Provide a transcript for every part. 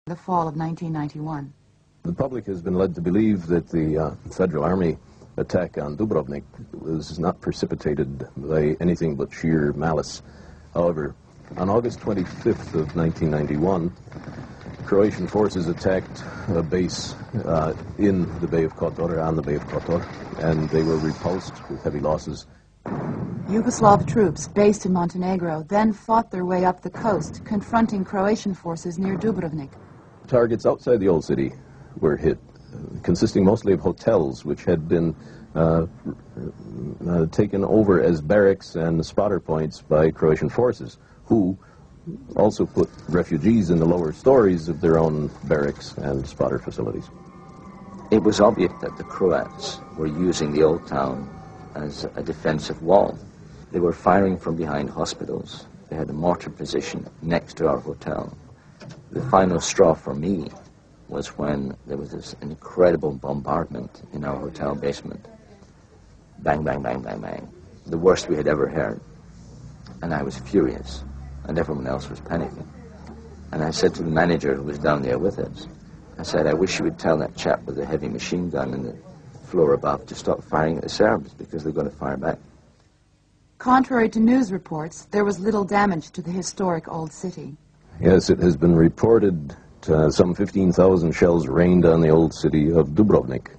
the fall of 1991. The public has been led to believe that the Federal Army attack on Dubrovnik was not precipitated by anything but sheer malice. However, on August 25th of 1991, Croatian forces attacked a base in the Bay of Kotor, on the Bay of Kotor, and they were repulsed with heavy losses. Yugoslav troops based in Montenegro then fought their way up the coast, confronting Croatian forces near Dubrovnik. Targets outside the old city were hit, consisting mostly of hotels which had been taken over as barracks and spotter points by Croatian forces, who also put refugees in the lower stories of their own barracks and spotter facilities. It was obvious that the Croats were using the old town as a defensive wall. They were firing from behind hospitals. They had a mortar position next to our hotel. The final straw for me was when there was this incredible bombardment in our hotel basement. Bang, bang, bang, bang, bang. The worst we had ever heard. And I was furious, and everyone else was panicking. And I said to the manager who was down there with us, I said, I wish you would tell that chap with the heavy machine gun in the floor above to stop firing at the Serbs, because they're going to fire back. Contrary to news reports, there was little damage to the historic old city. Yes, it has been reported some 15,000 shells rained on the old city of Dubrovnik.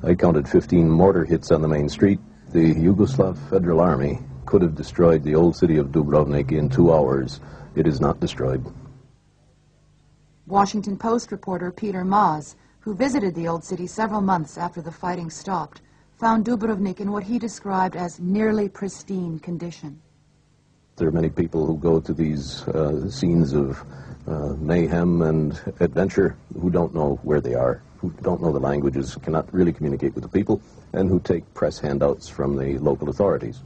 I counted 15 mortar hits on the main street. The Yugoslav Federal Army could have destroyed the old city of Dubrovnik in 2 hours. It is not destroyed. Washington Post reporter Peter Maas, who visited the old city several months after the fighting stopped, found Dubrovnik in what he described as nearly pristine condition. There are many people who go to these scenes of mayhem and adventure who don't know where they are, who don't know the languages, cannot really communicate with the people, and who take press handouts from the local authorities.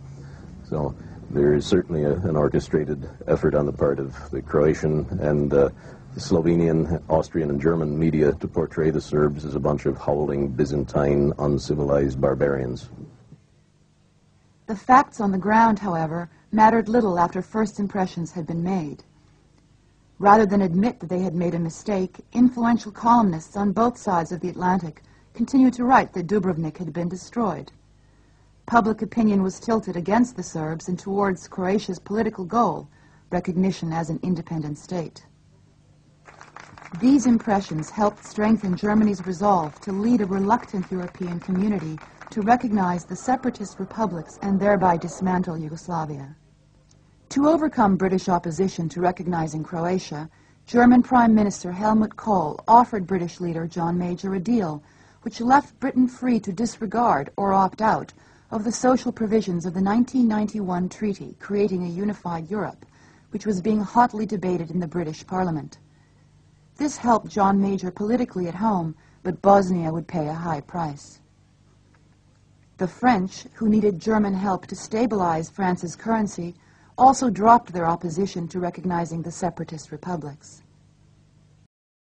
So there is certainly an orchestrated effort on the part of the Croatian and the Slovenian, Austrian, and German media to portray the Serbs as a bunch of howling, Byzantine, uncivilized barbarians. The facts on the ground, however, mattered little after first impressions had been made. Rather than admit that they had made a mistake, influential columnists on both sides of the Atlantic continued to write that Dubrovnik had been destroyed. Public opinion was tilted against the Serbs and towards Croatia's political goal, recognition as an independent state. These impressions helped strengthen Germany's resolve to lead a reluctant European community to recognize the separatist republics and thereby dismantle Yugoslavia. To overcome British opposition to recognizing Croatia, German Prime Minister Helmut Kohl offered British leader John Major a deal which left Britain free to disregard or opt out of the social provisions of the 1991 treaty creating a unified Europe, which was being hotly debated in the British Parliament. This helped John Major politically at home, but Bosnia would pay a high price. The French, who needed German help to stabilize France's currency, also dropped their opposition to recognizing the separatist republics.